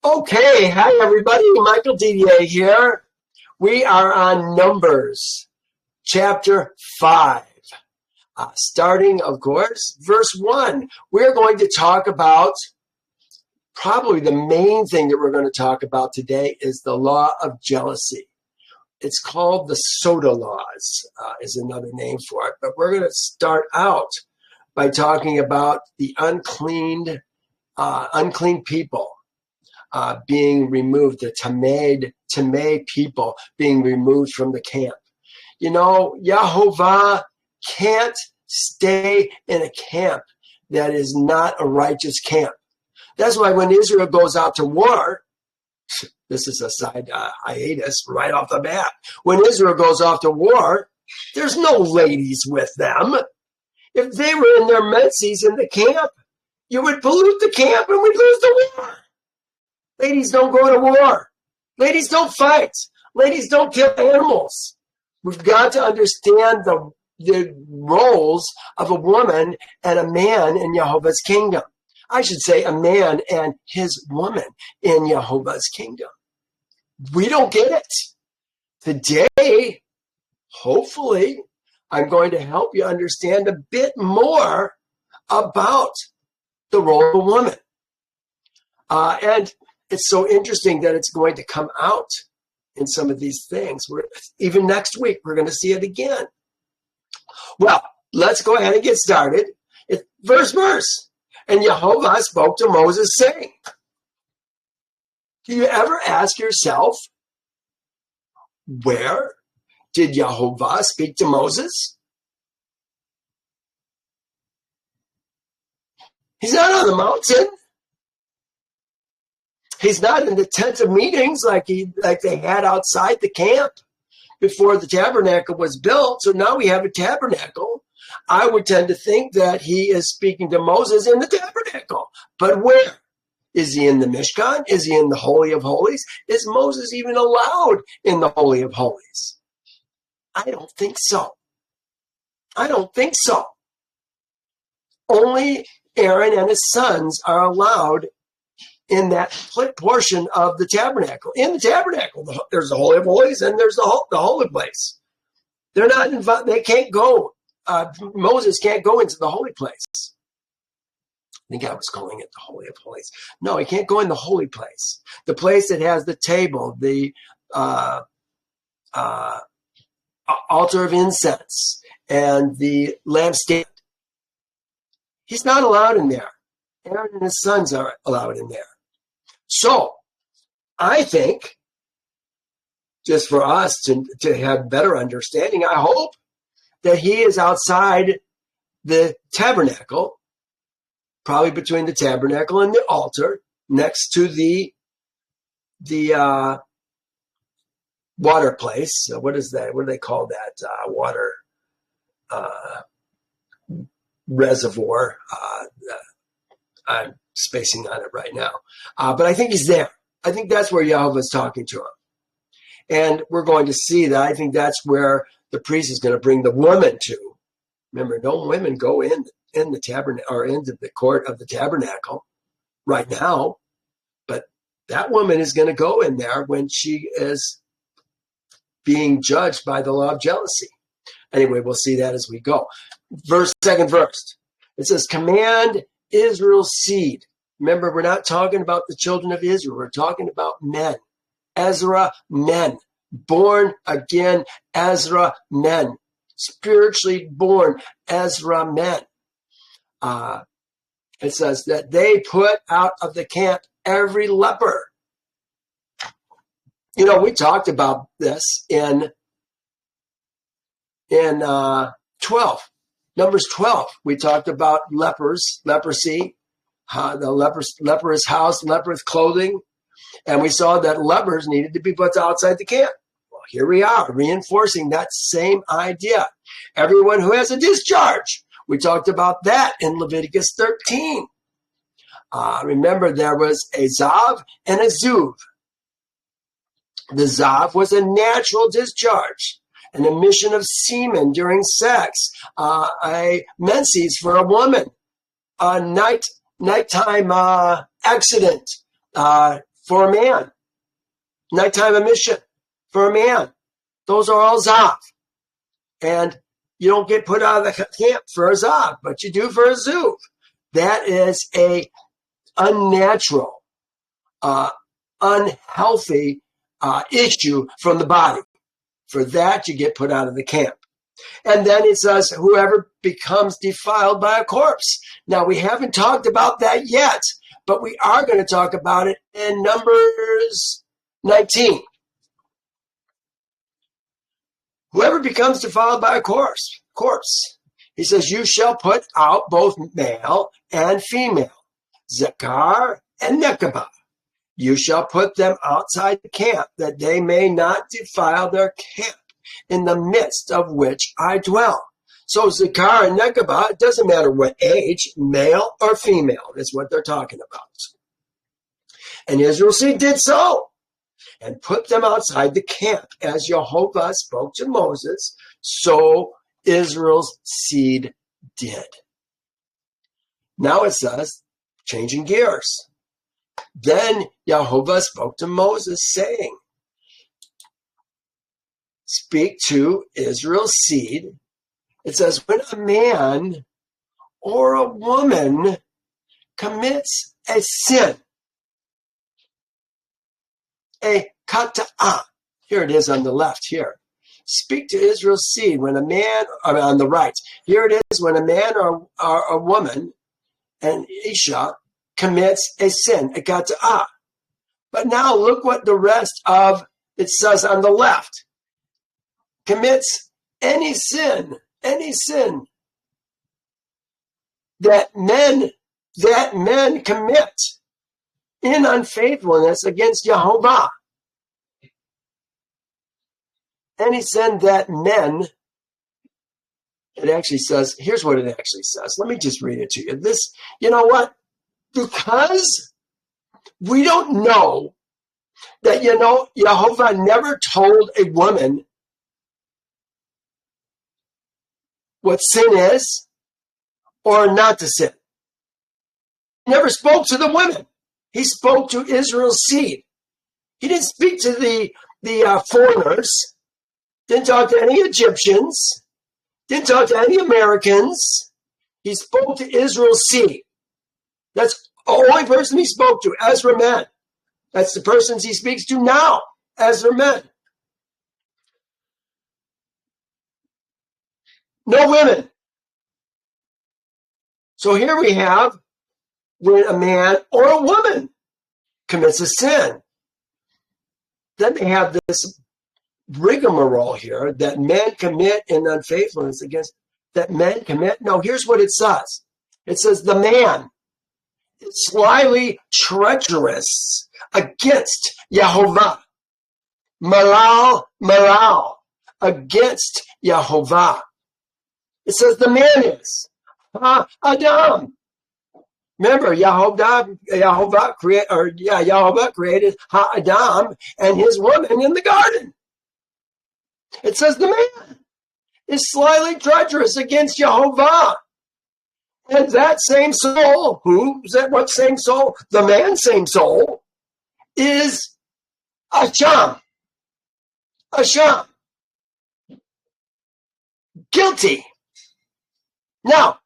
Okay, hi everybody, Michael Didier here. We are on Numbers, chapter 5, starting, of course, verse 1. We're going to talk about, probably the main thing that we're going to talk about today is the law of jealousy. It's called the Soda Laws, is another name for it. But we're going to start out by talking about the unclean people. Being removed, the Tamei people being removed from the camp. You know, Yehovah can't stay in a camp that is not a righteous camp. That's why when Israel goes out to war, this is a side hiatus right off the bat. When Israel goes off to war, there's no ladies with them. If they were in their menses in the camp, you would pollute the camp and we'd lose the war. Ladies don't go to war. Ladies don't fight. Ladies don't kill animals. We've got to understand the roles of a woman and a man in Yehovah's kingdom. I should say a man and his woman in Yehovah's kingdom. We don't get it. Today, hopefully, I'm going to help you understand a bit more about the role of a woman. And it's so interesting that it's going to come out in some of these things. Even next week, we're going to see it again. Well, let's go ahead and get started. It's verse. And Yehovah spoke to Moses saying, do you ever ask yourself, where did Yehovah speak to Moses? He's not on the mountain. He's not in the tent of meetings like they had outside the camp before the tabernacle was built. So now we have a tabernacle. I would tend to think that he is speaking to Moses in the tabernacle. But where? Is he in the Mishkan? Is he in the Holy of Holies? Is Moses even allowed in the Holy of Holies? I don't think so. Only Aaron and his sons are allowed in that portion of the tabernacle. In the tabernacle, there's the Holy of Holies and there's the holy place. They're not invited. They can't go. Moses can't go into the holy place. I think I was calling it the Holy of Holies. No, he can't go in the holy place. The place that has the table, the altar of incense, and the lampstand. He's not allowed in there. Aaron and his sons are allowed in there. So, I think, just for us to have better understanding, I hope that he is outside the tabernacle, probably between the tabernacle and the altar, next to the water place. What is that? What do they call that? Water reservoir. I'm spacing on it right now. But I think he's there. I think that's where Yehovah is talking to him. And we're going to see that. I think that's where the priest is going to bring the woman to. Remember, no women go in the tabernacle or into the court of the tabernacle right now. But that woman is going to go in there when she is being judged by the law of jealousy. Anyway, we'll see that as we go. Second verse. It says, command Israel's seed. Remember, we're not talking about the children of Israel. We're talking about men. Ezra men. Born again Ezra men. Spiritually born Ezra men. It says that they put out of the camp every leper. You know, we talked about this in 12. Numbers 12, we talked about leprosy, the leprous house, leprous clothing, and we saw that lepers needed to be put outside the camp. Well, here we are, reinforcing that same idea. Everyone who has a discharge, we talked about that in Leviticus 13. Remember, there was a Zav and a Zuv. The Zav was a natural discharge. An emission of semen during sex, a menses for a woman, a nighttime accident, for a man. Nighttime emission for a man. Those are all zav. And you don't get put out of the camp for a zav, but you do for a zuv. That is a unnatural, unhealthy issue from the body. For that, you get put out of the camp. And then it says, whoever becomes defiled by a corpse. Now, we haven't talked about that yet, but we are going to talk about it in Numbers 19. Whoever becomes defiled by a corpse. He says, you shall put out both male and female, zakar and nekabah. You shall put them outside the camp, that they may not defile their camp, in the midst of which I dwell. So zakar and nekabah, it doesn't matter what age, male or female, is what they're talking about. And Israel's seed did so, and put them outside the camp, as Yehovah spoke to Moses, so Israel's seed did. Now it says, changing gears. Then Yehovah spoke to Moses, saying, speak to Israel's seed. It says, when a man or a woman commits a sin, a kata'ah. Here it is on the left here. Speak to Israel's seed when a man, on the right. Here it is when a man or a woman, an isha, commits a sin, a kata'ah. But now look what the rest of it says on the left. Commits any sin that men commit in unfaithfulness against Yehovah. Any sin that men, it actually says, here's what it actually says. Let me just read it to you. This, you know what? Because we don't know that, Yehovah never told a woman what sin is or not to sin. He never spoke to the women. He spoke to Israel's seed. He didn't speak to the foreigners. Didn't talk to any Egyptians. Didn't talk to any Americans. He spoke to Israel's seed. That's the only person he spoke to, Ezra men. That's the persons he speaks to now, Ezra men. No women. So here we have when a man or a woman commits a sin. Then they have this rigmarole here that men commit in unfaithfulness against, that men commit. No, here's what it says. It says the man is slyly treacherous against Yehovah. Malal, against Yehovah. It says the man is Adam. Remember, Yehovah created Adam and his woman in the garden. It says the man is slyly treacherous against Yehovah. And that same soul, what same soul? The man's same soul is Asham. Guilty. Now,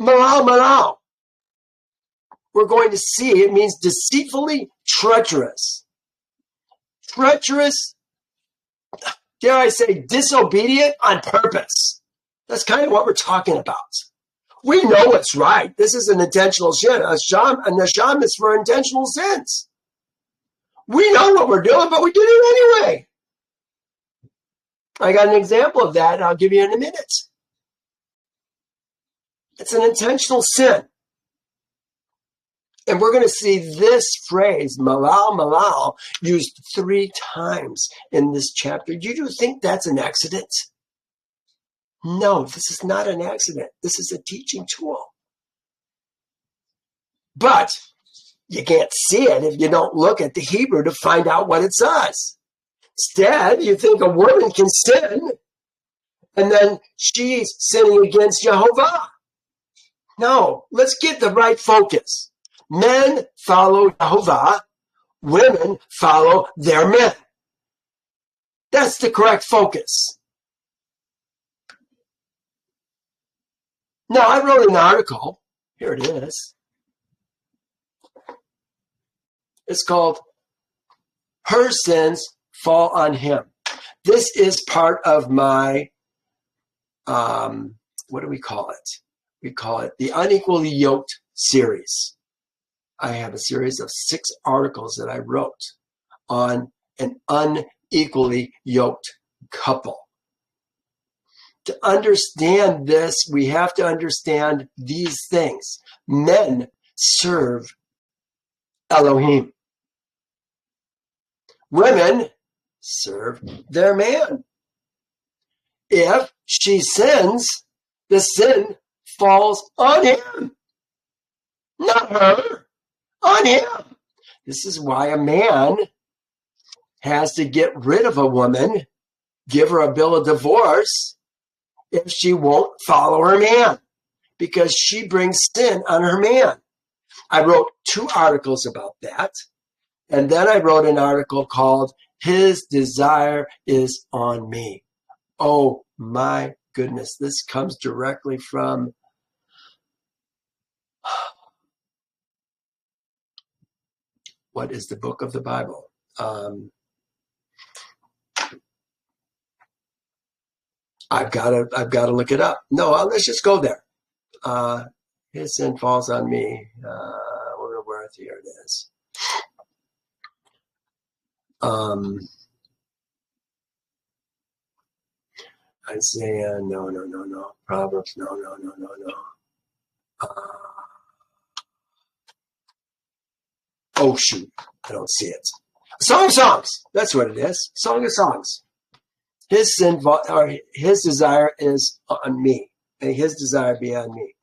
malal. We're going to see it means deceitfully treacherous. Treacherous, dare I say, disobedient on purpose. That's kind of what we're talking about. We know what's right. This is an intentional sin. A nasham is for intentional sins. We know what we're doing, but we do it anyway. I got an example of that, and I'll give you in a minute. It's an intentional sin. And we're going to see this phrase, malal, used 3 times in this chapter. You do think that's an accident? No, this is not an accident. This is a teaching tool. But you can't see it if you don't look at the Hebrew to find out what it says. Instead, you think a woman can sin, and then she's sinning against Yehovah. No, let's get the right focus. Men follow Yehovah. Women follow their men. That's the correct focus. Now, I wrote an article. Here it is. It's called Her Sins Fall on Him. This is part of my, what do we call it? We call it the Unequally Yoked series. I have a series of 6 articles that I wrote on an unequally yoked couple. To understand this, we have to understand these things. Men serve Elohim. Women serve their man. If she sins, the sin falls on him, not her, on him. This is why a man has to get rid of a woman, give her a bill of divorce, if she won't follow her man, because she brings sin on her man. I wrote 2 articles about that. And then I wrote an article called His Desire is on Me. Oh my goodness, this comes directly from what is the book of the Bible? I've got to look it up. No, let's just go there. His sin falls on me. Where here it is. Isaiah, no. Proverbs, no. Oh shoot, I don't see it. Song of Songs. That's what it is. Song of Songs. His desire is on me. May his desire be on me.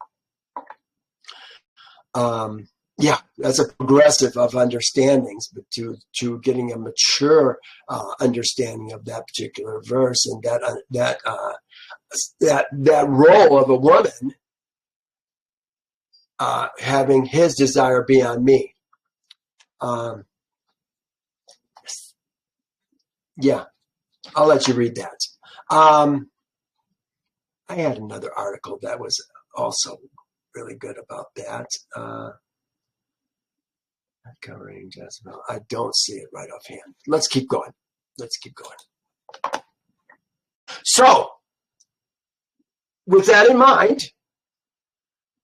Yeah, that's a progressive of understandings, but to getting a mature understanding of that particular verse and that role of a woman having his desire be on me. Yeah, I'll let you read that. I had another article that was also really good about that. Covering Jezebel. I don't see it right offhand. Let's keep going. So, with that in mind,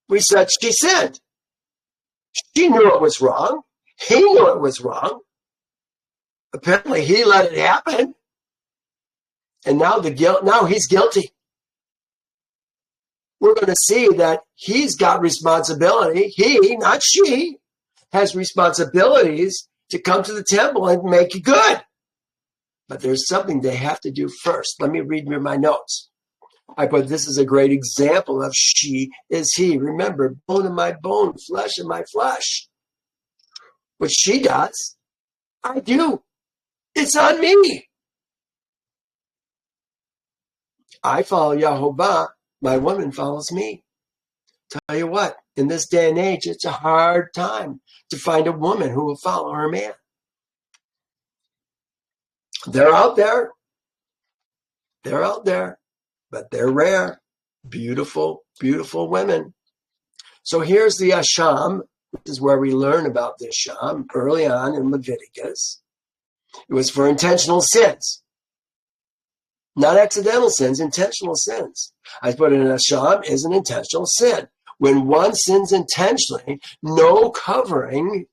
we said she sinned. She knew it was wrong. He knew it was wrong. Apparently, he let it happen. And now he's guilty. We're going to see that he's got responsibility. He, not she, has responsibilities to come to the temple and make it good. But there's something they have to do first. Let me read you my notes. I put, this is a great example of she is he. Remember, bone of my bone, flesh of my flesh. What she does, I do. It's on me. I follow Yehovah. My woman follows me. Tell you what, in this day and age, it's a hard time to find a woman who will follow her man. They're out there, but they're rare. Beautiful, beautiful women. So here's the Asham. This is where we learn about the Asham early on in Leviticus. It was for intentional sins. Not accidental sins, intentional sins. I put in Asham is an intentional sin. When one sins intentionally, no covering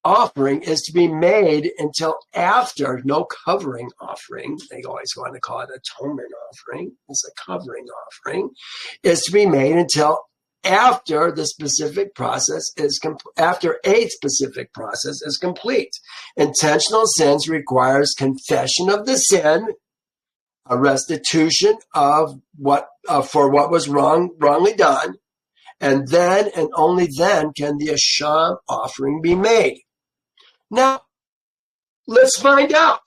offering is to be made until after, no covering offering, they always want to call it atonement offering, it's a covering offering, is to be made until after the specific process is after a specific process is complete. Intentional sins requires confession of the sin, a restitution of what for what was wrongly done, and then and only then can the Asham offering be made. Now, let's find out.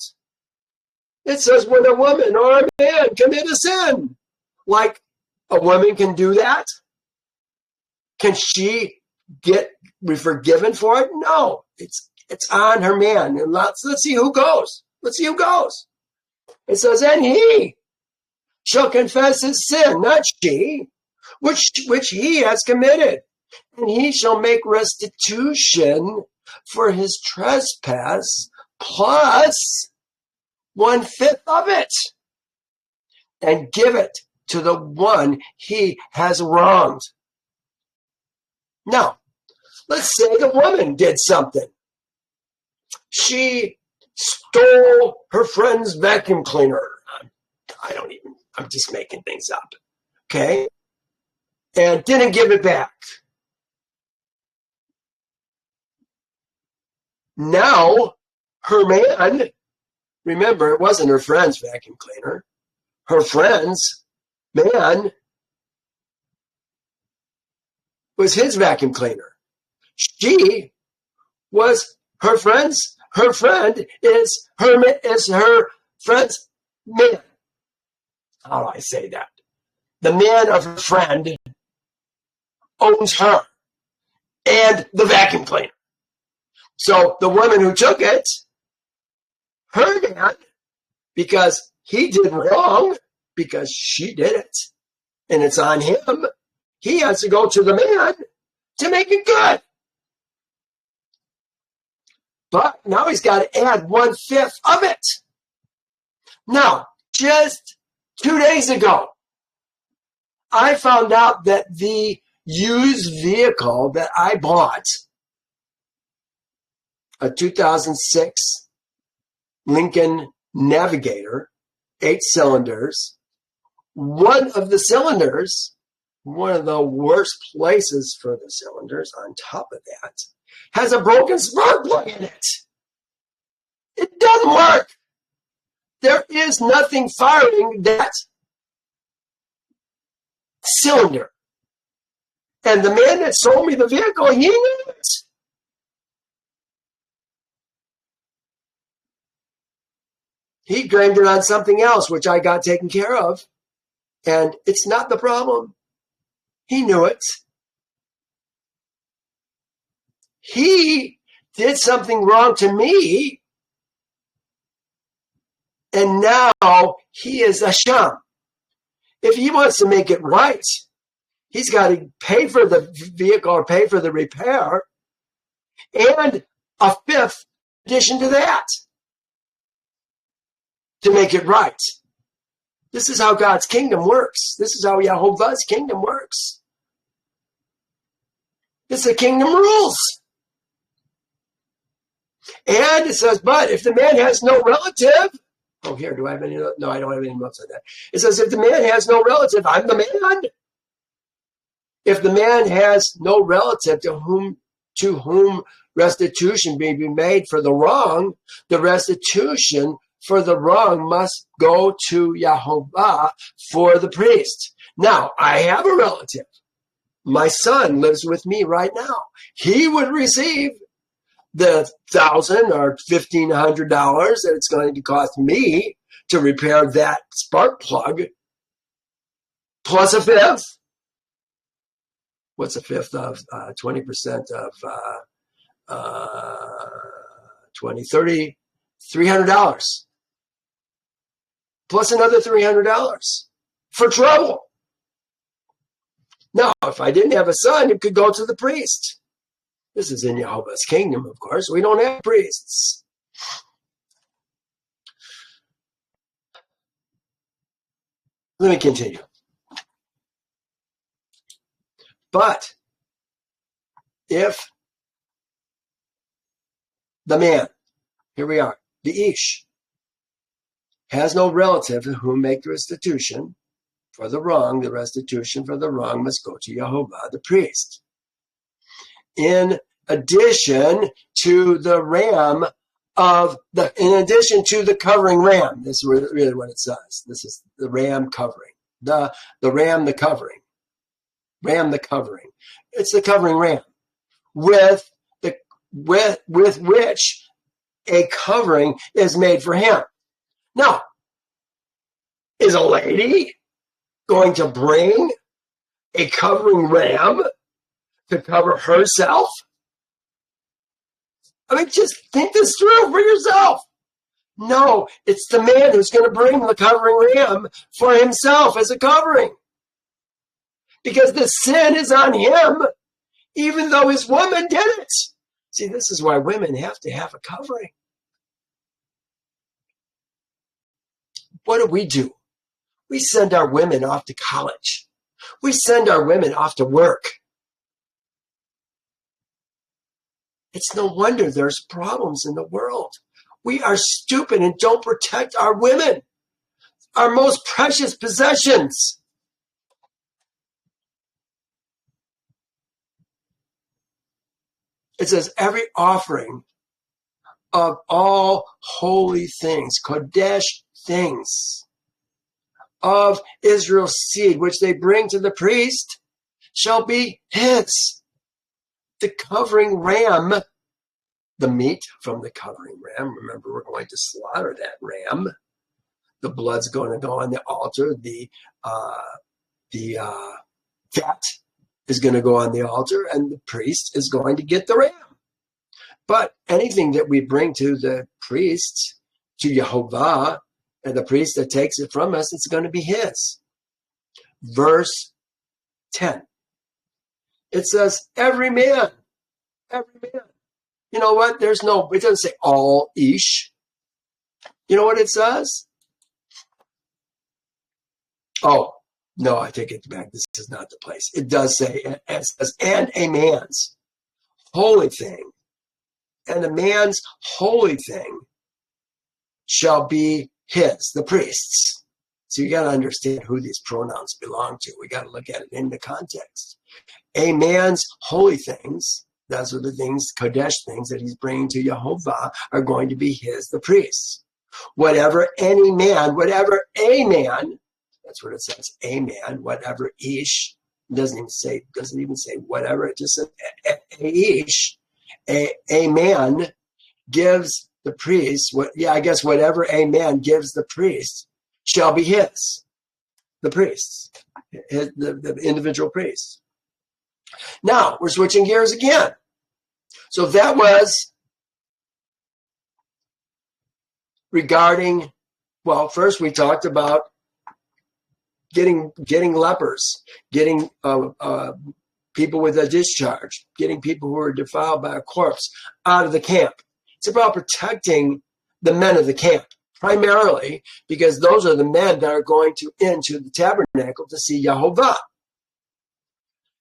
It says when a woman or a man commit a sin, like a woman can do that. Can she get we forgiven for it? No, it's on her man. And let's see who goes. Let's see who goes. It says, and he shall confess his sin, not she, which he has committed. And he shall make restitution for his trespass plus 1/5 of it, and give it to the one he has wronged. Now, let's say the woman did something. She stole her friend's vacuum cleaner. I'm just making things up. Okay? And didn't give it back. Now, her man, remember, it wasn't her friend's vacuum cleaner. Her friend's man was his vacuum cleaner. She was her friend is her friend's man. How do I say that? The man of her friend owns her and the vacuum cleaner. So the woman who took it, her man, because he did wrong, because she did it, and it's on him, he has to go to the man to make it good. But now he's got to add 1/5 of it. Now, just 2 days ago, I found out that the used vehicle that I bought, a 2006 Lincoln Navigator, 8 cylinders, one of the cylinders, one of the worst places for the cylinders on top of that, has a broken spark plug in it. It doesn't work. There is nothing firing that cylinder. And the man that sold me the vehicle, he knew it. He blamed it on something else, which I got taken care of. And it's not the problem. He knew it. He did something wrong to me. And now he is Hashem. If he wants to make it right, he's got to pay for the vehicle or pay for the repair and a 5th addition to that to make it right. This is how God's kingdom works. This is how Yehovah's kingdom works. It's the kingdom rules. And it says, but if the man has no relative, oh, here, do I have any? No, I don't have any notes on that. It says, if the man has no relative, I'm the man. If the man has no relative to whom restitution may be made for the wrong, the restitution for the wrong must go to Yehovah for the priest. Now, I have a relative. My son lives with me right now. He would receive the $1,000 or $1,500 that it's going to cost me to repair that spark plug, plus a 5th. What's a 5th of 20% of 20, 30, $300, plus another $300 for trouble. Now, if I didn't have a son, it could go to the priest. This is in Yehovah's kingdom, of course. We don't have priests. Let me continue. But if the man, here we are, the Ish, has no relative to whom make the restitution for the wrong, the restitution for the wrong must go to Yehovah, the priest. In addition to the covering ram, this is really what it says. This is the ram covering. The ram, the covering. Ram, the covering. It's the covering ram with which a covering is made for him. Now, is a lady going to bring a covering ram to cover herself I mean, just think this through for yourself. No, it's the man who's going to bring the covering ram for himself as a covering. Because the sin is on him, even though his woman did it. See, this is why women have to have a covering. What do? We send our women off to college. We send our women off to work. It's no wonder there's problems in the world. We are stupid and don't protect our women, our most precious possessions. It says every offering of all holy things, Kodesh things, of Israel's seed, which they bring to the priest, shall be his. The covering ram, the meat from the covering ram. Remember, we're going to slaughter that ram. The blood's going to go on the altar. The fat is going to go on the altar, and the priest is going to get the ram. But anything that we bring to the priest, to Yehovah, and the priest that takes it from us, it's going to be his. Verse 10. It says, every man. You know what? It doesn't say all ish. You know what it says? Oh, no, I take it back. This is not the place. It does say, it says, and a man's holy thing. And a man's holy thing shall be his, the priest's. So you got to understand who these pronouns belong to. We got to look at it in the context. A man's holy things, those are the things, Kodesh things that he's bringing to Yehovah, are going to be his, the priest's. Whatever any man, whatever a man, that's what it says, a man, whatever ish, doesn't even say whatever, it just says a ish, a man gives the priest, whatever a man gives the priest shall be his, the priest's, the individual priest. Now, we're switching gears again. So that was regarding, well, first we talked about getting lepers, getting people with a discharge, getting people who are defiled by a corpse out of the camp. It's about protecting the men of the camp, primarily because those are the men that are going into the tabernacle to see Yehovah.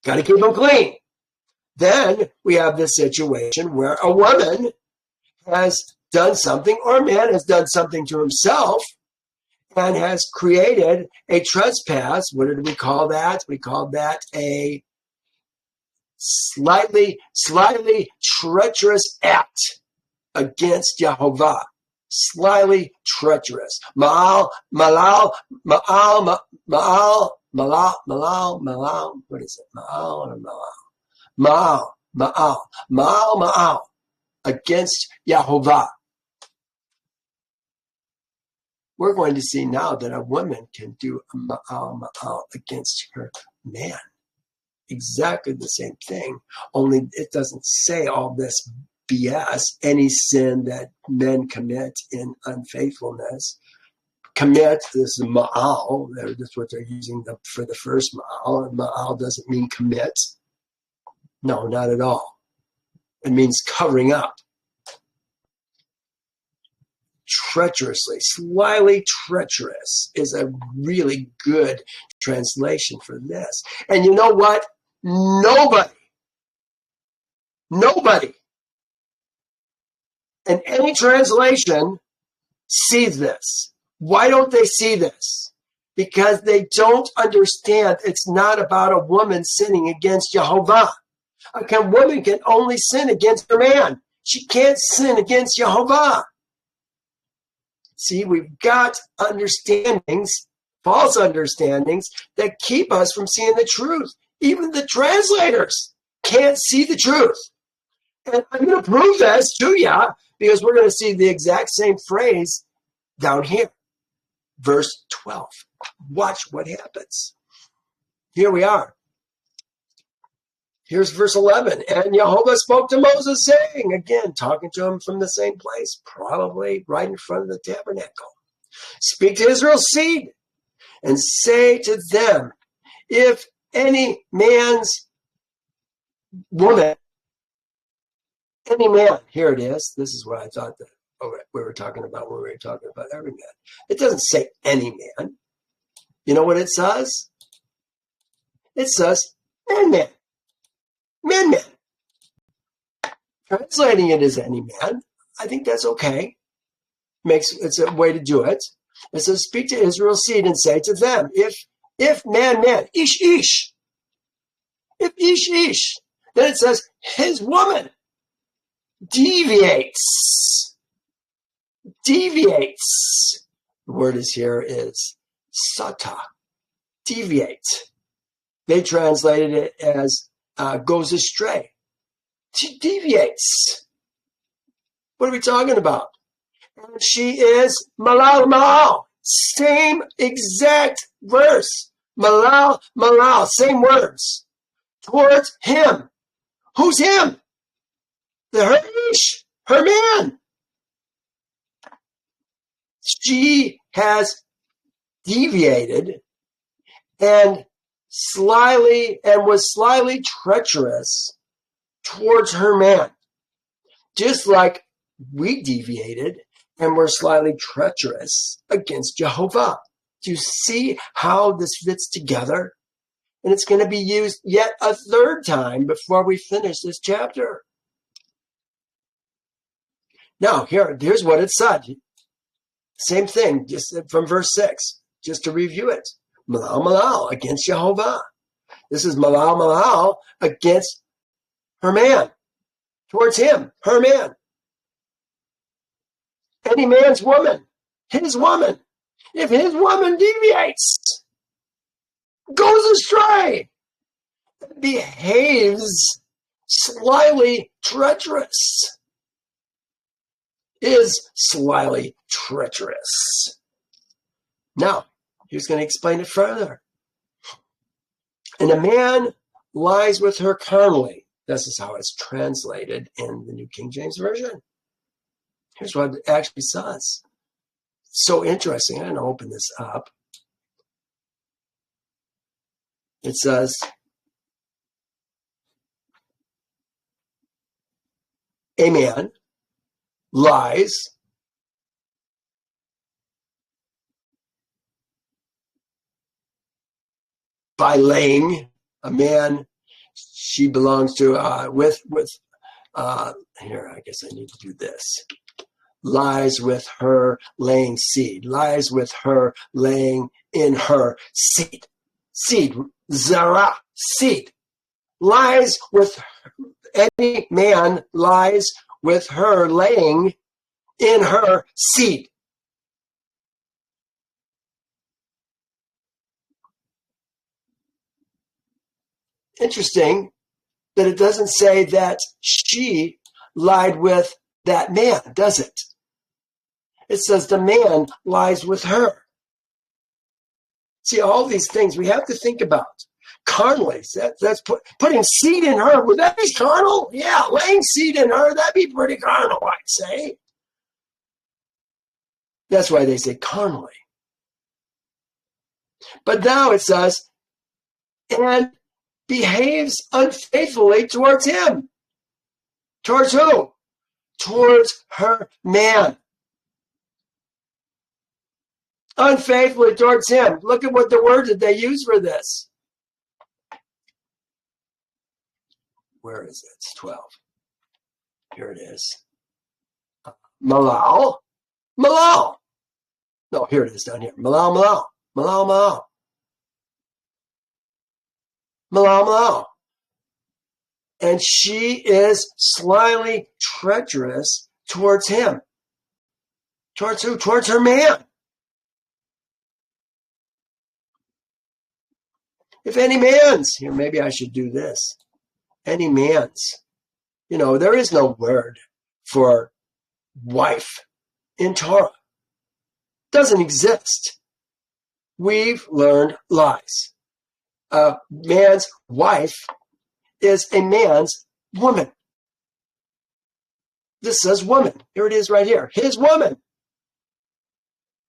Got to keep them clean. Then we have this situation where a woman has done something, or a man has done something to himself and has created a trespass. What did we call that? We called that a slightly treacherous act against Yehovah. Slightly treacherous. Ma'al. What is it? Ma'al. Against Yehovah. We're going to see now that a woman can do a ma'al against her man. Exactly the same thing, only it doesn't say all this BS. Any sin that men commit in unfaithfulness, commit, this is ma'al, that's what they're using for the first ma'al, and ma'al doesn't mean commit. No, not at all. It means covering up. Treacherously, slyly treacherous is a really good translation for this. And you know what? Nobody in any translation sees this. Why don't they see this? Because they don't understand it's not about a woman sinning against Yehovah. A woman can only sin against her man. She can't sin against Yehovah. See, we've got understandings, false understandings, that keep us from seeing the truth. Even the translators can't see the truth. And I'm going to prove this to you because we're going to see the exact same phrase down here. Verse 12. Watch what happens. Here we are. Here's verse 11. And Yehovah spoke to Moses, saying, again, talking to him from the same place, probably right in front of the tabernacle. Speak to Israel's seed and say to them, if any man's woman, any man, here it is. This is what I thought that we were talking about when we were talking about every man. It doesn't say any man. You know what it says? It says man. Man. Translating it as any man, I think that's okay. It's a way to do it. It says, speak to Israel's seed and say to them, if man, ish. If ish. Then it says, his woman deviates. The word is sata, deviate. They translated it as goes astray. She deviates. What are we talking about? And she is malal. Same exact verse. Malal, same words. Towards him. Who's him? Her man. She has deviated and was slyly treacherous towards her man. Just like we deviated and were slyly treacherous against Yehovah. Do you see how this fits together? And it's going to be used yet a third time before we finish this chapter. Now, here's what it said. Same thing, just from verse 6, just to review it. Malal against Yehovah. This is malal against her man. Towards him, her man. Any man's woman, his woman. If his woman deviates, goes astray, behaves slyly treacherous, is slyly treacherous. Now, he's going to explain it further. And a man lies with her carnally. This is how it's translated in the New King James Version. Here's what it actually says. So interesting. I'm going to open this up. It says, a man lies by laying. A man she belongs to here, I guess I need to do this. Lies with her laying seed. Lies with her laying in her seed. Seed. Zara. Seed. Lies with any man lies with her laying in her seed. Interesting that it doesn't say that she lied with that man, does it? It says the man lies with her. See, all these things we have to think about. Carnally, that's putting seed in her. Would that be carnal? Yeah, laying seed in her, that'd be pretty carnal, I'd say. That's why they say carnally. But now it says, and behaves unfaithfully towards him. Towards who? Towards her man. Unfaithfully towards him. Look at what the word that they use for this. Where is it? It's 12. Here it is. Malal. No, here it is down here. Malal. And she is slyly treacherous towards him. Towards who? Towards her man. If any man's, here, maybe I should do this. Any man's. There is no word for wife in Torah. Doesn't exist. We've learned lies. A man's wife is a man's woman. This says woman. Here it is right here. His woman.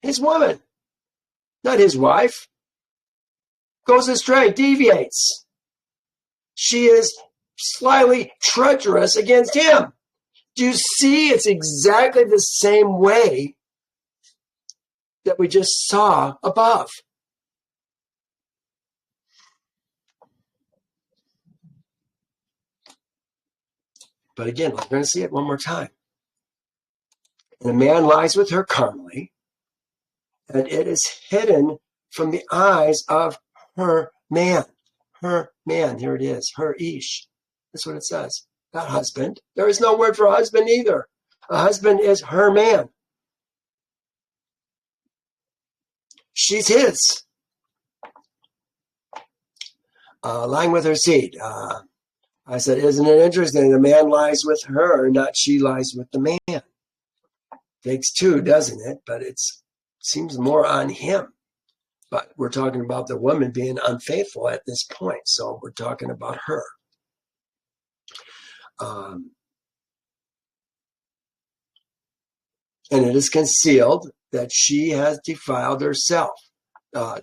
His woman. Not his wife. Goes astray, deviates. She is slyly treacherous against him. Do you see? It's exactly the same way that we just saw above. But again, we're going to see it one more time. And a man lies with her carnally, and it is hidden from the eyes of her man. Her man, here it is, her ish. That's what it says. Not husband. There is no word for husband either. A husband is her man. She's his. Lying with her seed. I said, isn't it interesting? The man lies with her, not she lies with the man. Takes two, doesn't it? But it seems more on him. But we're talking about the woman being unfaithful at this point. So we're talking about her. And it is concealed that she has defiled herself.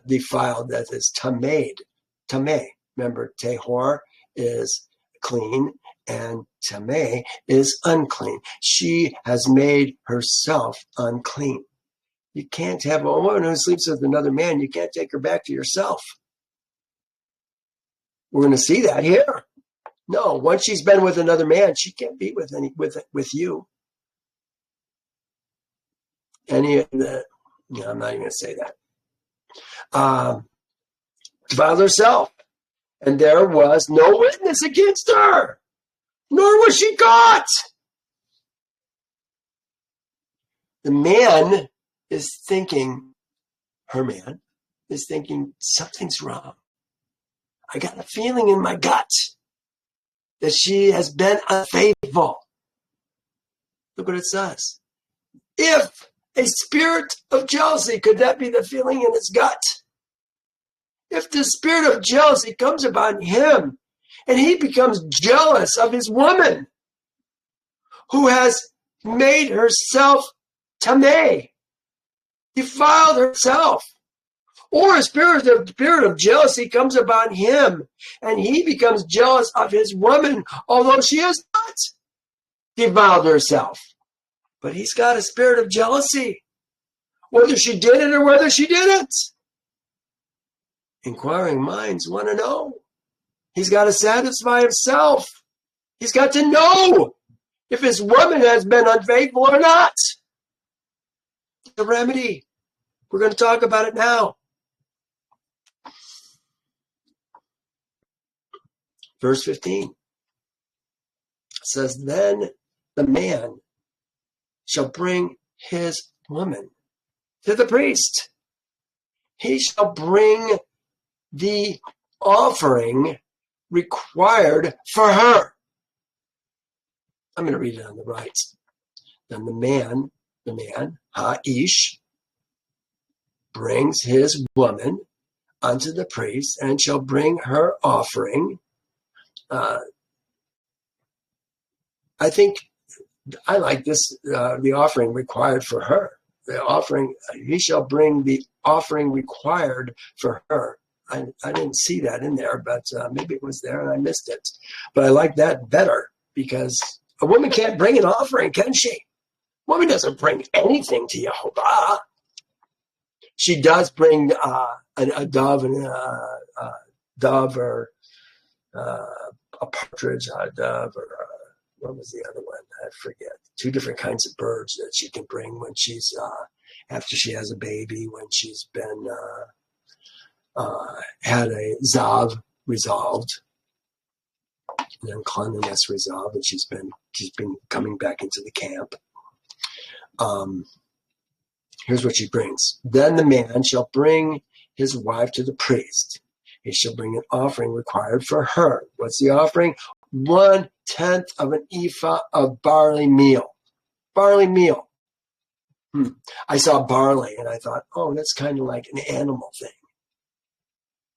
Defiled, that is tamed. Tameh. Remember, tehor is clean and tameh is unclean. She has made herself unclean. You can't have a woman who sleeps with another man. You can't take her back to yourself. We're going to see that here. No, once she's been with another man, she can't be with you. I'm not even going to say that. Defiled herself, and there was no witness against her, nor was she caught. The man is thinking, her man is thinking, something's wrong. I got a feeling in my gut that she has been unfaithful. Look what it says. If a spirit of jealousy, could that be the feeling in his gut? If the spirit of jealousy comes upon him and he becomes jealous of his woman who has made herself tameh, defiled herself, or a spirit of jealousy comes upon him and he becomes jealous of his woman, although she has not defiled herself. But he's got a spirit of jealousy, whether she did it or whether she didn't. Inquiring minds want to know. He's got to satisfy himself. He's got to know if his woman has been unfaithful or not. The remedy. We're going to talk about it now. Verse 15 says, then the man shall bring his woman to the priest. He shall bring the offering required for her. I'm going to read it on the right. Then the man, Ha'ish, brings his woman unto the priest and shall bring her offering. I like this, the offering required for her. The offering, he shall bring the offering required for her. I didn't see that in there, but maybe it was there and I missed it. But I like that better because a woman can't bring an offering, can she? A woman doesn't bring anything to Yehovah. She does bring a dove and a dove or a partridge, a dove, or what was the other one? I forget. 2 different kinds of birds that she can bring when she's after she has a baby, when she's been had a zav resolved, and then cleanliness resolved, and she's been coming back into the camp. Here's what she brings. Then the man shall bring his wife to the priest. He shall bring an offering required for her. What's the offering? 1/10 of an ephah of barley meal. Barley meal. I saw barley and I thought, oh, that's kind of like an animal thing.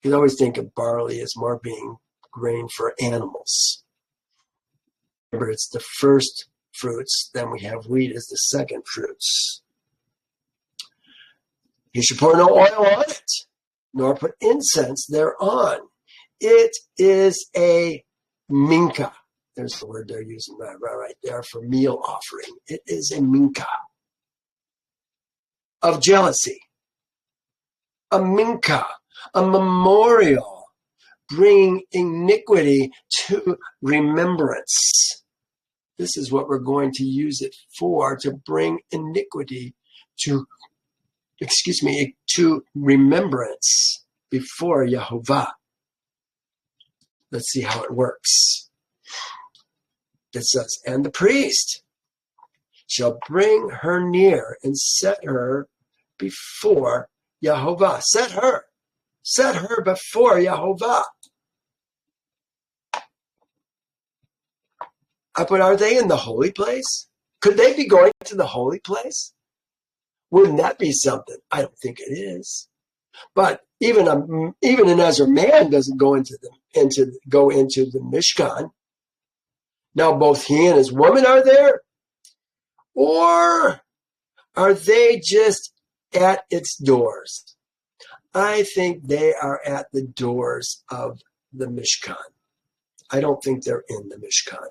You always think of barley as more being grain for animals. Remember, it's the first fruits, then we have wheat as the second fruits. He should pour no oil on it, nor put incense thereon. It is a minka. There's the word they're using right there for meal offering. It is a minka of jealousy. A minka, a memorial, bringing iniquity to remembrance. This is what we're going to use it for, to bring iniquity to remembrance before Yehovah. Let's see how it works. It says, and the priest shall bring her near and set her before Yehovah. Set her before Yehovah. But are they in the holy place? Could they be going to the holy place? Wouldn't that be something? I don't think it is. But even an Ezra man doesn't go into the Mishkan. Now both he and his woman are there, or are they just at its doors? I think they are at the doors of the Mishkan. I don't think they're in the Mishkan.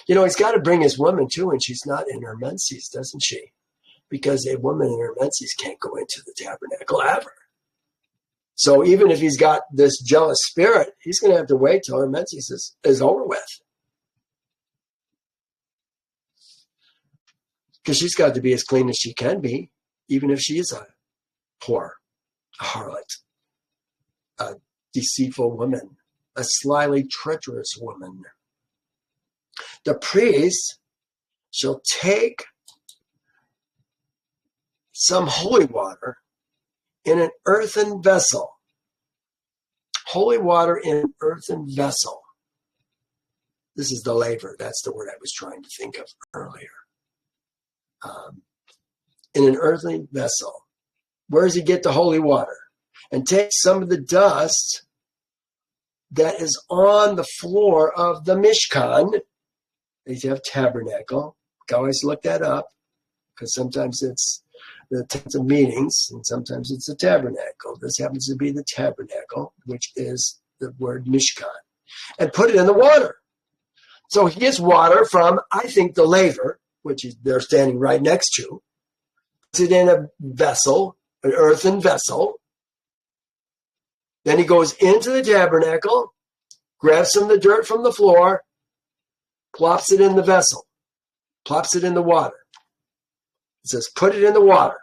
You know, he's got to bring his woman too, and she's not in her menses, doesn't she? Because a woman in her menses can't go into the tabernacle ever. So even if he's got this jealous spirit, he's going to have to wait till her menses is over with. Because she's got to be as clean as she can be, even if she is a whore, a harlot, a deceitful woman, a slyly treacherous woman. The priest shall take some holy water in an earthen vessel. Holy water in an earthen vessel. This is the laver. That's the word I was trying to think of earlier. In an earthen vessel. Where does he get the holy water? And take some of the dust that is on the floor of the Mishkan. They have tabernacle. You can always look that up, because sometimes it's the tent of meetings and sometimes it's the tabernacle. This happens to be the tabernacle, which is the word Mishkan. And put it in the water. So he gets water from, I think, the laver, which they're standing right next to. Puts it in a vessel, an earthen vessel. Then he goes into the tabernacle, grabs some of the dirt from the floor, plops it in the vessel, plops it in the water. It says, put it in the water.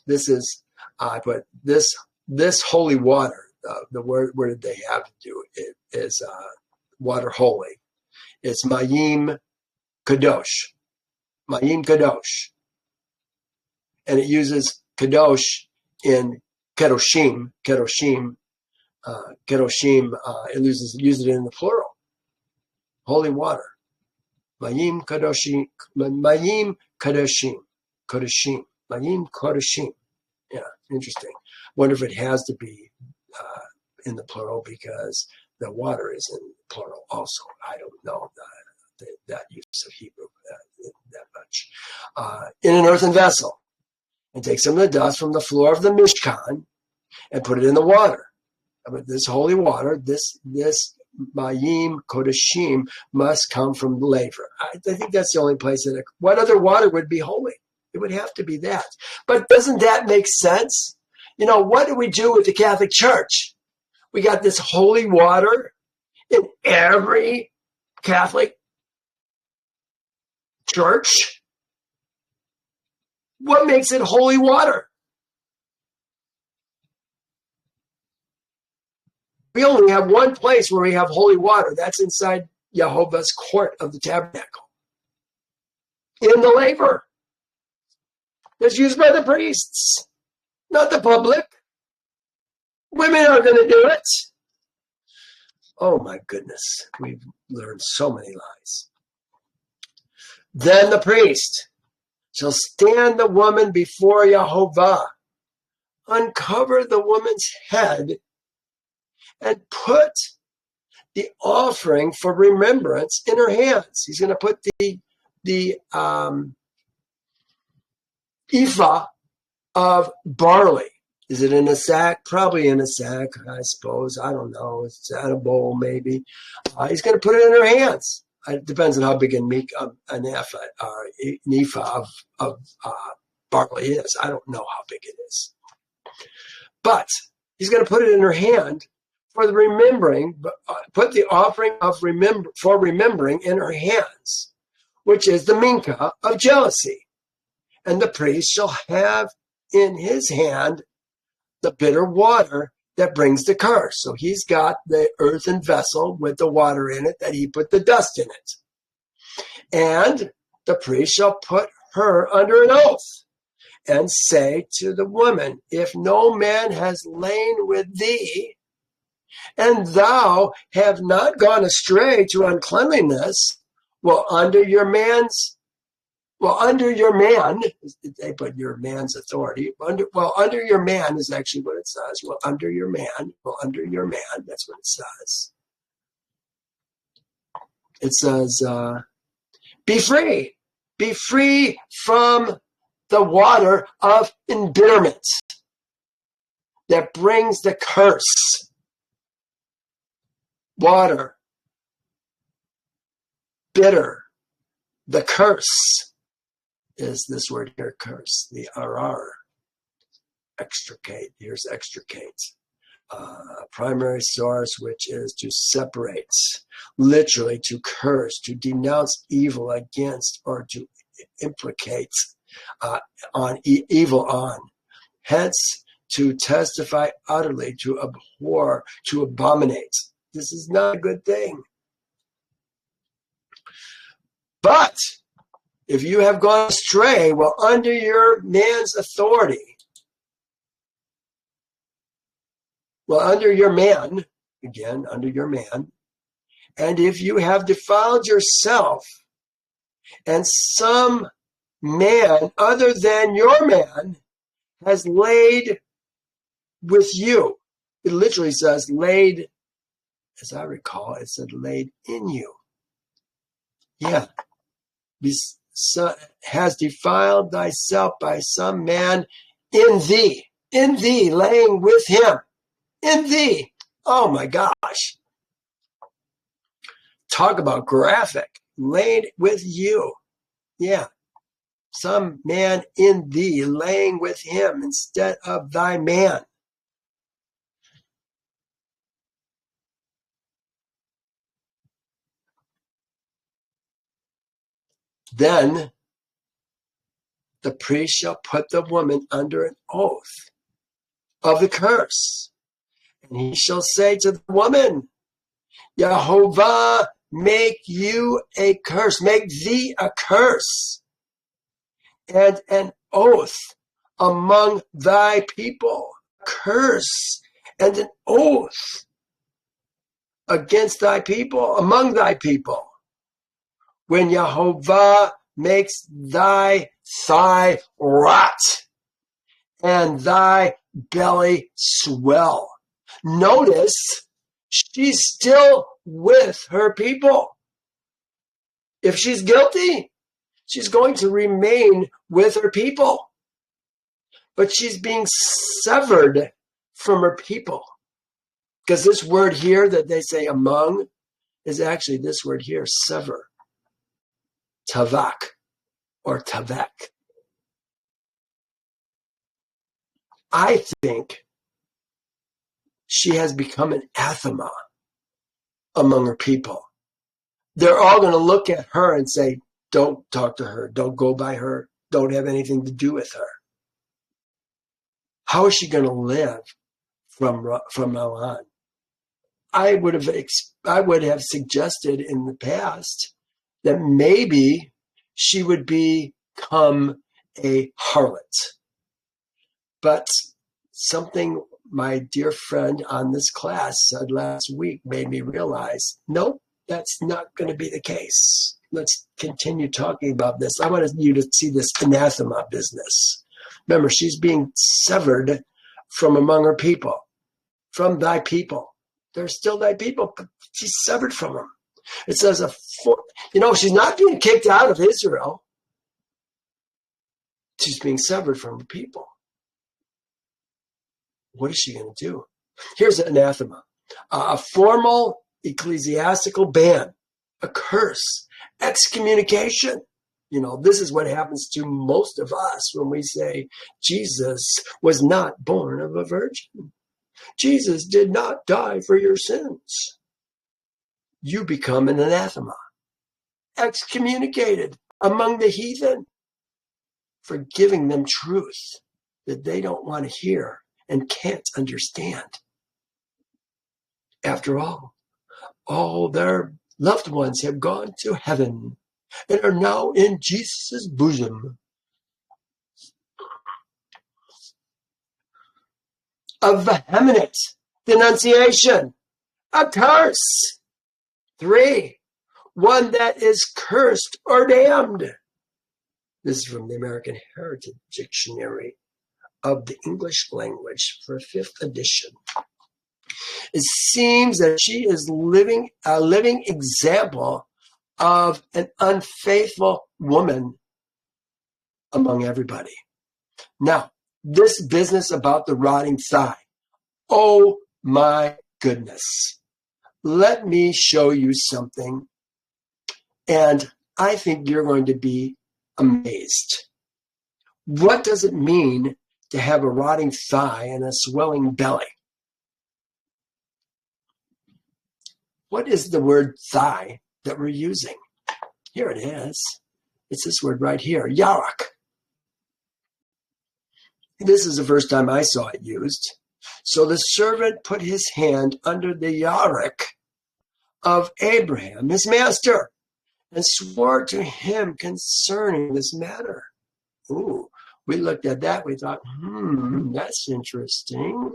This is, but this holy water, the word they have to do it is water holy. It's Mayim Kadosh. Mayim Kadosh. And it uses Kadosh in Kedoshim. It uses it in the plural. Holy water. Mayim Kadoshim. Mayim Kadoshim. Kodoshim. Mayim Kodoshim. Yeah, interesting. Wonder if it has to be in the plural because the water is in the plural also. I don't know that use of Hebrew that much. In an earthen vessel. And take some of the dust from the floor of the Mishkan and put it in the water. But this holy water, this Mayim Kodashim must come from the laver. I think that's the only place that what other water would be holy? It would have to be that. But doesn't that make sense? You know, what do we do with the Catholic Church? We got this holy water in every Catholic church. What makes it holy water? We only have one place where we have holy water. That's inside Yehovah's court of the tabernacle. In the laver. That's used by the priests, not the public. Women aren't going to do it. Oh my goodness. We've learned so many lies. Then the priest shall stand the woman before Yehovah. Uncover the woman's head and put the offering for remembrance in her hands. He's going to put the ephah of barley. Is it in a sack? Probably in a sack, I suppose. I don't know. It's in a bowl, maybe. He's going to put it in her hands. It depends on how big an ephah of barley is. I don't know how big it is. But he's going to put it in her hand for the remembering, put the offering of remembering in her hands, which is the minka of jealousy. And the priest shall have in his hand the bitter water that brings the curse. So he's got the earthen vessel with the water in it that he put the dust in it. And the priest shall put her under an oath and say to the woman, if no man has lain with thee, and thou have not gone astray to uncleanliness, under your man, they put your man's authority. Under your man is actually what it says. Under your man, that's what it says. It says, be free from the water of embitterment that brings the curse. Water, bitter, the curse is this word here, curse, the arar, extricate, here's extricate. Primary source, which is to separate, literally to curse, to denounce evil against, or to implicate on evil on. Hence, to testify utterly, to abhor, to abominate. This is not a good thing. But if you have gone astray, under your man's authority, under your man, again, under your man, and if you have defiled yourself, and some man other than your man has laid with you, it literally says laid, as I recall, it said laid in you. Yeah. Has defiled thyself by some man in thee, laying with him, in thee. Oh my gosh. Talk about graphic. Laid with you. Yeah. Some man in thee, laying with him instead of thy man. Then the priest shall put the woman under an oath of the curse. And he shall say to the woman, Yehovah make you a curse, make thee a curse, and an oath among thy people. Curse and an oath against thy people, among thy people. When Yehovah makes thy thigh rot and thy belly swell. Notice she's still with her people. If she's guilty, she's going to remain with her people. But she's being severed from her people. Because this word here that they say among is actually this word here, sever. Tavak or tavek. I think she has become an anathema among her people. They're all going to look at her and say, don't talk to her, don't go by her, don't have anything to do with her. How is she going to live from now on? I would have suggested in the past that maybe she would become a harlot. But something my dear friend on this class said last week made me realize, nope, that's not going to be the case. let's continue talking about this. I wanted you to see this anathema business. Remember, she's being severed from among her people, from thy people. They're still thy people, but she's severed from them. It says, she's not being kicked out of Israel. She's being severed from the people. What is she going to do? Here's an anathema. A formal ecclesiastical ban, a curse, excommunication. This is what happens to most of us when we say Jesus was not born of a virgin. Jesus did not die for your sins. You become an anathema, excommunicated among the heathen for giving them truth that they don't want to hear and can't understand. After all their loved ones have gone to heaven and are now in Jesus' bosom. A vehement denunciation, a curse. 3, one that is cursed or damned. This is from the American Heritage Dictionary of the English language for 5th edition. It seems that she is a living example of an unfaithful woman among everybody. Now, this business about the rotting thigh. Oh my goodness. Let me show you something, and I think you're going to be amazed. What does it mean to have a rotting thigh and a swelling belly? What is the word thigh that we're using? Here it is. It's this word right here, Yarach. This is the first time I saw it used. So the servant put his hand under the Yarach of Abraham, his master, and swore to him concerning this matter. Ooh, we looked at that. We thought, that's interesting.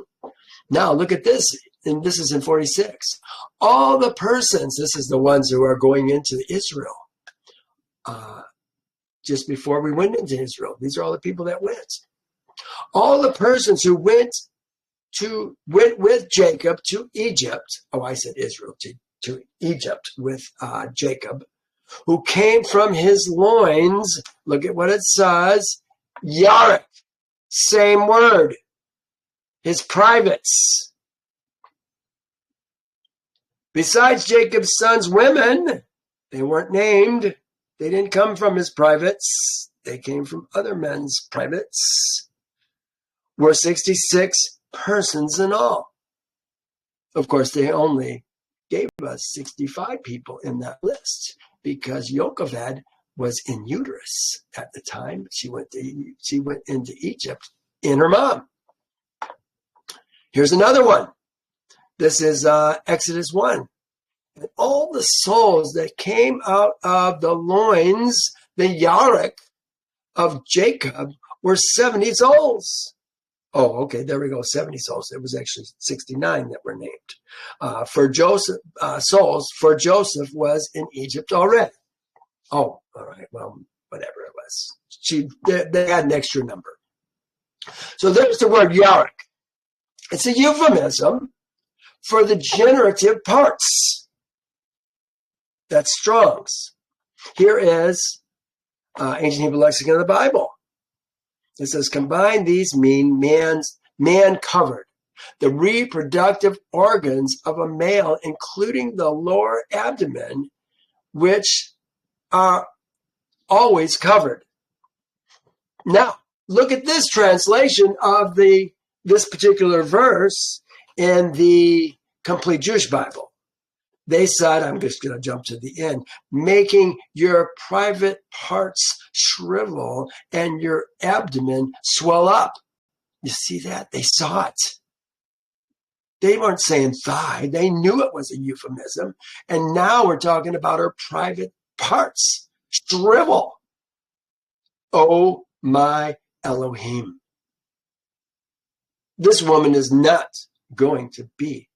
Now look at this. And this is in 46. All the persons, this is the ones who are going into Israel. Just before we went into Israel. These are all the people that went. All the persons who went with Jacob to Egypt. Oh, I said Israel, to Egypt with Jacob, who came from his loins. Look at what it says. Yarach, same word. His privates. Besides Jacob's sons' women, they weren't named. They didn't come from his privates. They came from other men's privates. Were 66 persons in all. Of course, they only gave us 65 people in that list because Yehovah was in uterus at the time. She went into Egypt in her mom. Here's another one. This is Exodus 1. And all the souls that came out of the loins, the Yarach of Jacob, were 70 souls. Oh, okay, there we go, 70 souls. It was actually 69 that were named. For Joseph was in Egypt already. Oh, all right, well, whatever it was. They had an extra number. So there's the word Yarach. It's a euphemism for the generative parts. That's Strong's. Here is Ancient Hebrew Lexicon of the Bible. It says, combine these mean man covered, the reproductive organs of a male, including the lower abdomen, which are always covered. Now, look at this translation of this particular verse in the Complete Jewish Bible. They said, I'm just going to jump to the end, making your private parts shrivel and your abdomen swell up. You see that? They saw it. They weren't saying thigh. They knew it was a euphemism. And now we're talking about her private parts. Shrivel. Oh my Elohim. This woman is not going to be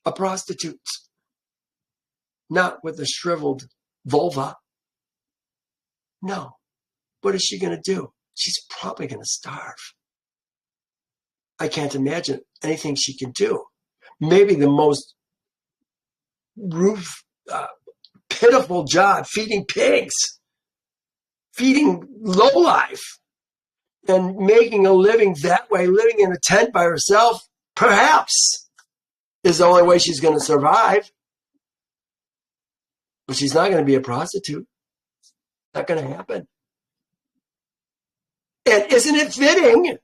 a prostitute. Not with a shriveled vulva. No. What is she going to do? She's probably going to starve. I can't imagine anything she can do. Maybe the most pitiful job, feeding pigs, feeding lowlife, and making a living that way, living in a tent by herself, perhaps, is the only way she's going to survive. But she's not going to be a prostitute. Not going to happen. And isn't it fitting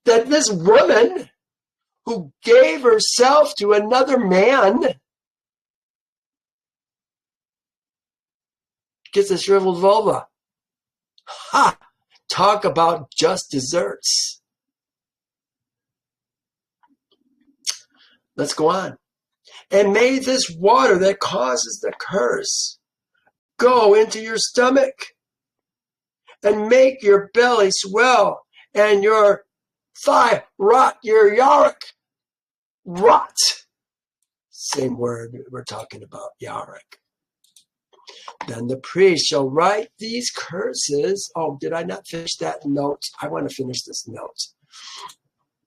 that this woman who gave herself to another man gets a shriveled vulva? Ha! Talk about just desserts. Let's go on. And may this water that causes the curse go into your stomach and make your belly swell and your thigh rot, your yarek rot. Same word we're talking about, yarek. Then the priest shall write these curses. Oh, did I not finish that note? I want to finish this note.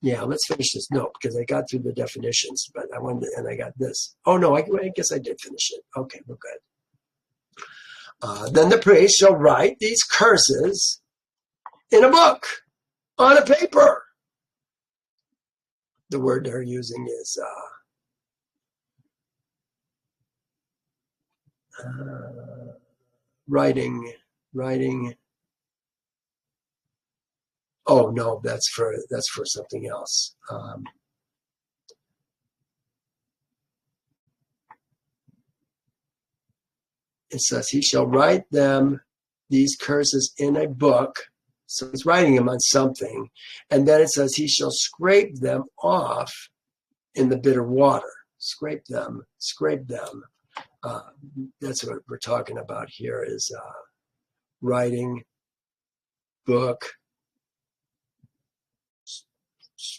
Yeah, let's finish this note because I got through the definitions, but I wanted to, and I got this. Oh no, I guess I did finish it. Okay, we're good. Then the priest shall write these curses in a book, on a paper. The word they're using is writing. Oh no, that's for something else. It says he shall write them, these curses, in a book. So he's writing them on something. And then it says he shall scrape them off in the bitter water. Scrape them. That's what we're talking about here is writing, book,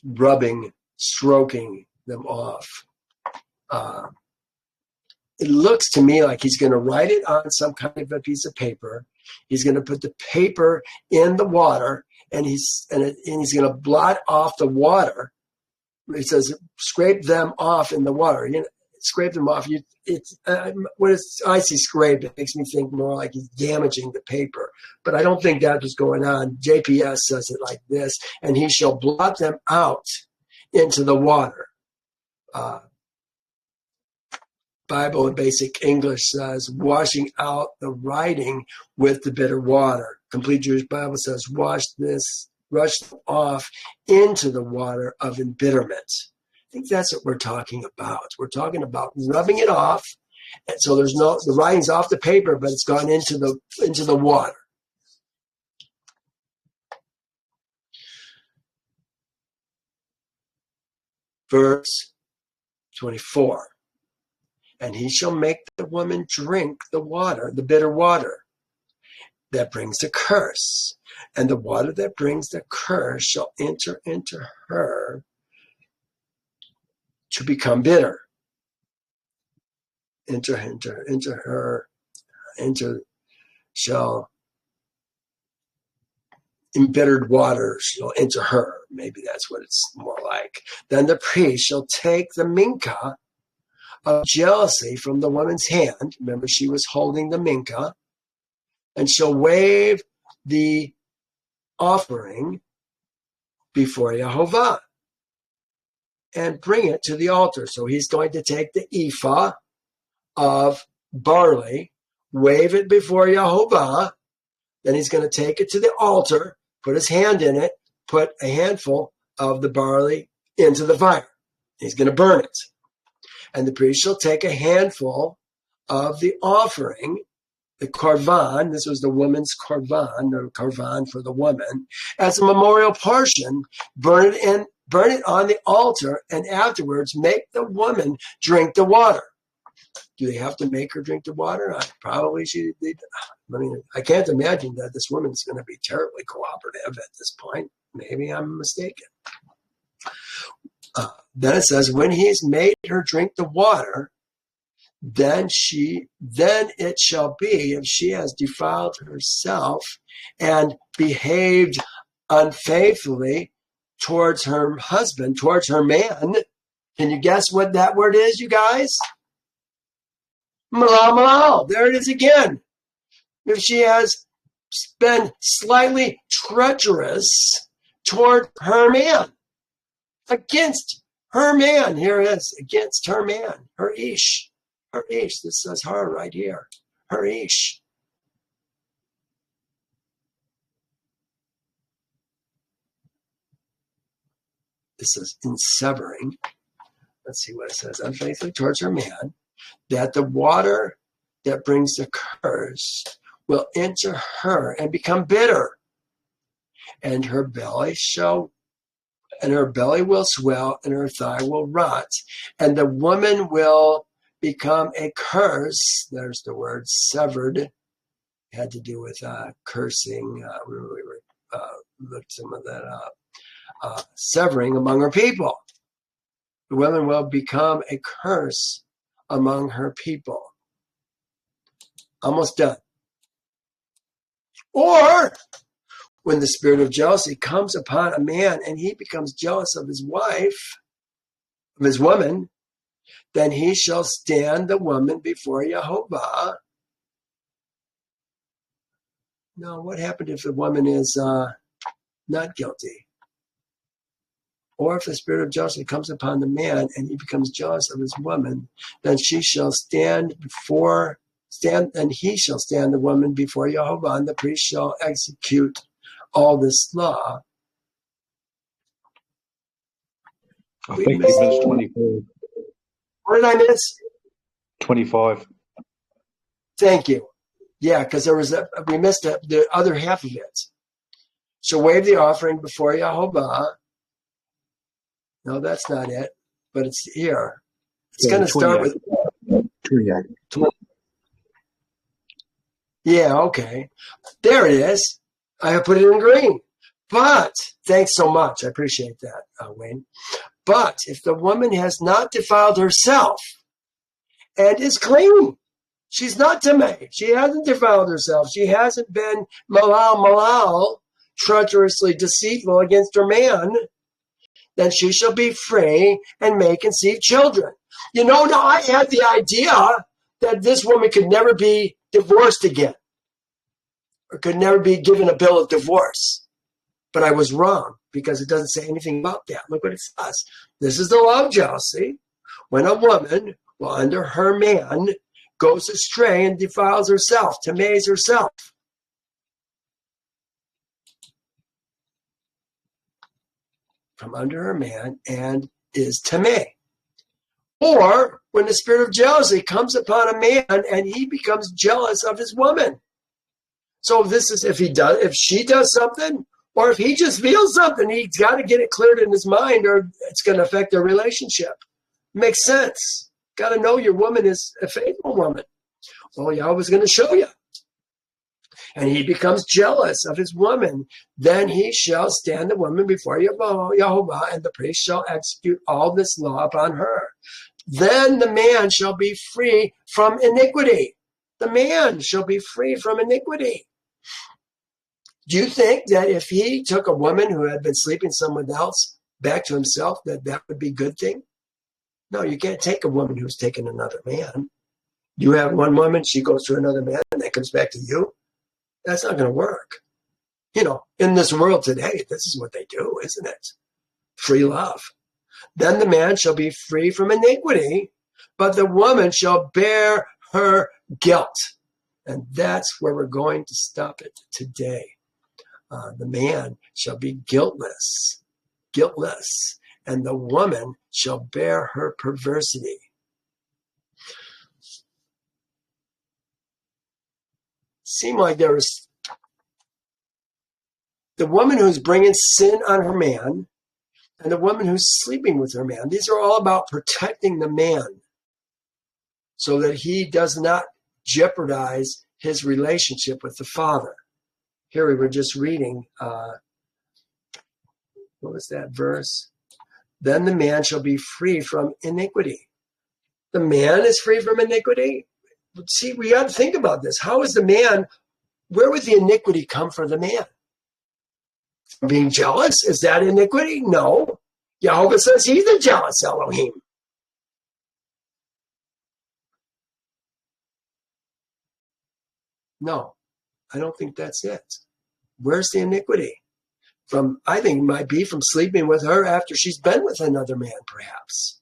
rubbing, stroking them off. It looks to me like he's going to write it on some kind of a piece of paper. He's going to put the paper in the water, and he's going to blot off the water. It says, scrape them off in the water. You know, scrape them off. I see scrape, it makes me think more like he's damaging the paper. But I don't think that was going on. JPS says it like this, and he shall blot them out into the water. Bible in Basic English says, washing out the writing with the bitter water. Complete Jewish Bible says, rush off into the water of embitterment. I think that's what we're talking about. We're talking about rubbing it off, and so the writing's off the paper, but it's gone into the water. Verse 24. And he shall make the woman drink the water, the bitter water that brings the curse. And the water that brings the curse shall enter into her to become bitter. Shall embittered water shall enter her. Maybe that's what it's more like. Then the priest shall take the minka of jealousy from the woman's hand. Remember, she was holding the minka, and she'll wave the offering before Yehovah and bring it to the altar. So he's going to take the ephah of barley, wave it before Yehovah, then he's going to take it to the altar, put his hand in it, put a handful of the barley into the fire. He's going to burn it. And the priest shall take a handful of the offering, the korban, this was the woman's korban, the korban for the woman, as a memorial portion, burn it on the altar, and afterwards make the woman drink the water. Do they have to make her drink the water? I can't imagine that this woman's going to be terribly cooperative at this point. Maybe I'm mistaken. Then it says, when he's made her drink the water, then it shall be, if she has defiled herself and behaved unfaithfully towards her husband, towards her man. Can you guess what that word is, you guys? Malal, malal. There it is again. If she has been slightly treacherous toward her man, against her man, here it is, against her man, her ish. Her ish, this says her right here. Her ish. This is in severing. Let's see what it says. Unfaithfully towards her man, that the water that brings the curse will enter her and become bitter, and her belly will swell, and her thigh will rot, and the woman will become a curse. There's the word severed. It had to do with cursing. We looked some of that up. Severing among her people. The woman will become a curse among her people. Almost done. Or when the spirit of jealousy comes upon a man and he becomes jealous of his wife, of his woman, then he shall stand the woman before Yehovah. Now, what happened if the woman is not guilty? Or if the spirit of jealousy comes upon the man and he becomes jealous of his woman, then he shall stand the woman before Yehovah, and the priest shall execute all this law. I think it's verse 24. What did I miss? 25. Thank you. Yeah, because we missed the other half of it. So wave the offering before Yehovah. No, that's not it, but it's here. It's going to start with 28. Yeah, okay. There it is. I have put it in green. But, thanks so much. I appreciate that, Wayne. But if the woman has not defiled herself and is clean, she's not tamei. She hasn't defiled herself. She hasn't been malal, treacherously deceitful against her man, then she shall be free and may conceive children. Now I had the idea that this woman could never be divorced again or could never be given a bill of divorce. But I was wrong because it doesn't say anything about that. Look what it says. This is the law of jealousy. When a woman, while under her man, goes astray and defiles herself, tameis herself. From under her man and is tamei. Or when the spirit of jealousy comes upon a man and he becomes jealous of his woman. So this is if she does something, or if he just feels something, he's got to get it cleared in his mind, or it's going to affect their relationship. Makes sense. Got to know your woman is a faithful woman. Well, Yehovah's going to show you. And he becomes jealous of his woman, then he shall stand the woman before Yehovah, and the priest shall execute all this law upon her. Then the man shall be free from iniquity. The man shall be free from iniquity. Do you think that if he took a woman who had been sleeping with someone else back to himself, that would be a good thing? No, you can't take a woman who's taken another man. You have one woman, she goes to another man, and that comes back to you. That's not going to work. In this world today, this is what they do, isn't it? Free love. Then the man shall be free from iniquity, but the woman shall bear her guilt. And that's where we're going to stop it today. The man shall be guiltless, and the woman shall bear her perversity. Seemed like there was the woman who's bringing sin on her man and the woman who's sleeping with her man. These are all about protecting the man so that he does not jeopardize his relationship with the Father. Here we were just reading, what was that verse? Then the man shall be free from iniquity. The man is free from iniquity. See, we got to think about this. How is the man, where would the iniquity come from the man? From being jealous? Is that iniquity? No. Yehovah says he's the jealous Elohim. No, I don't think that's it. Where's the iniquity? I think it might be from sleeping with her after she's been with another man, perhaps.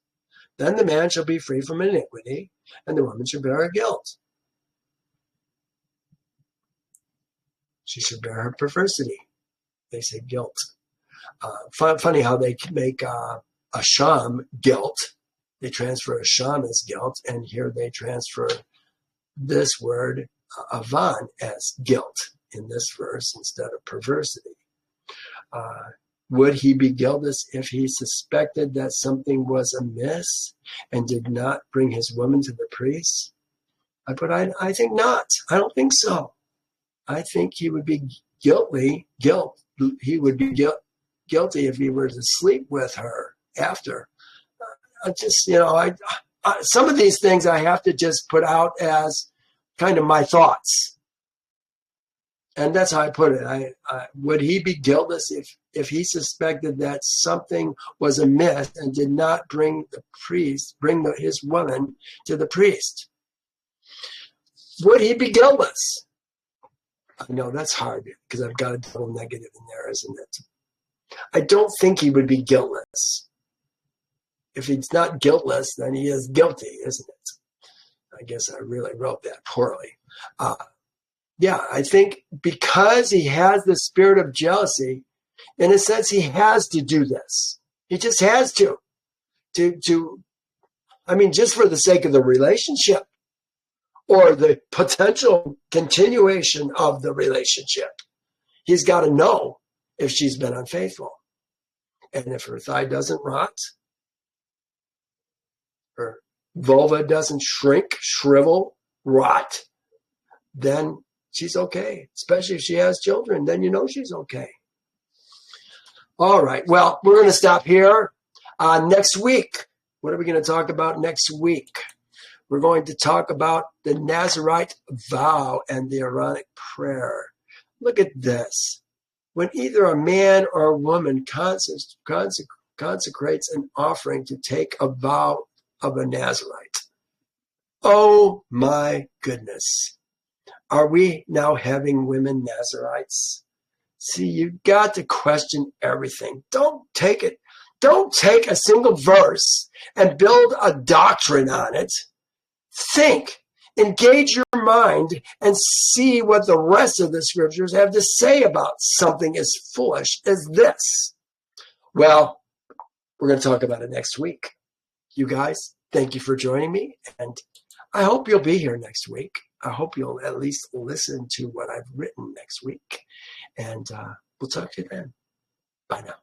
Then the man shall be free from iniquity, and the woman shall bear her guilt. She shall bear her perversity. They say guilt. Funny how they make asham guilt. They transfer asham as guilt, and here they transfer this word avan as guilt in this verse instead of perversity. Would he be guiltless if he suspected that something was amiss and did not bring his woman to the priest? I think not. I don't think so. I think he would be guilty if he were to sleep with her after. Some of these things I have to just put out as kind of my thoughts. And that's how I put it. Would he be guiltless if he suspected that something was amiss and did not bring his woman to the priest? Would he be guiltless? I know that's hard because I've got a double negative in there, isn't it? I don't think he would be guiltless. If he's not guiltless, then he is guilty, isn't it? I guess I really wrote that poorly. I think because he has the spirit of jealousy, in a sense, he has to do this. He just has to just for the sake of the relationship or the potential continuation of the relationship. He's got to know if she's been unfaithful. And if her thigh doesn't rot, her vulva doesn't shrink, shrivel, rot, then she's okay, especially if she has children. Then you know she's okay. All right. Well, we're going to stop here. Next week, what are we going to talk about next week? We're going to talk about the Nazirite vow and the Aaronic prayer. Look at this. When either a man or a woman consecrates an offering to take a vow of a Nazirite. Oh my goodness. Are we now having women Nazirites? See, you've got to question everything. Don't take a single verse and build a doctrine on it. Think, engage your mind, and see what the rest of the scriptures have to say about something as foolish as this. Well, we're going to talk about it next week. You guys, thank you for joining me, and I hope you'll be here next week. I hope you'll at least listen to what I've written next week. And we'll talk to you then. Bye now.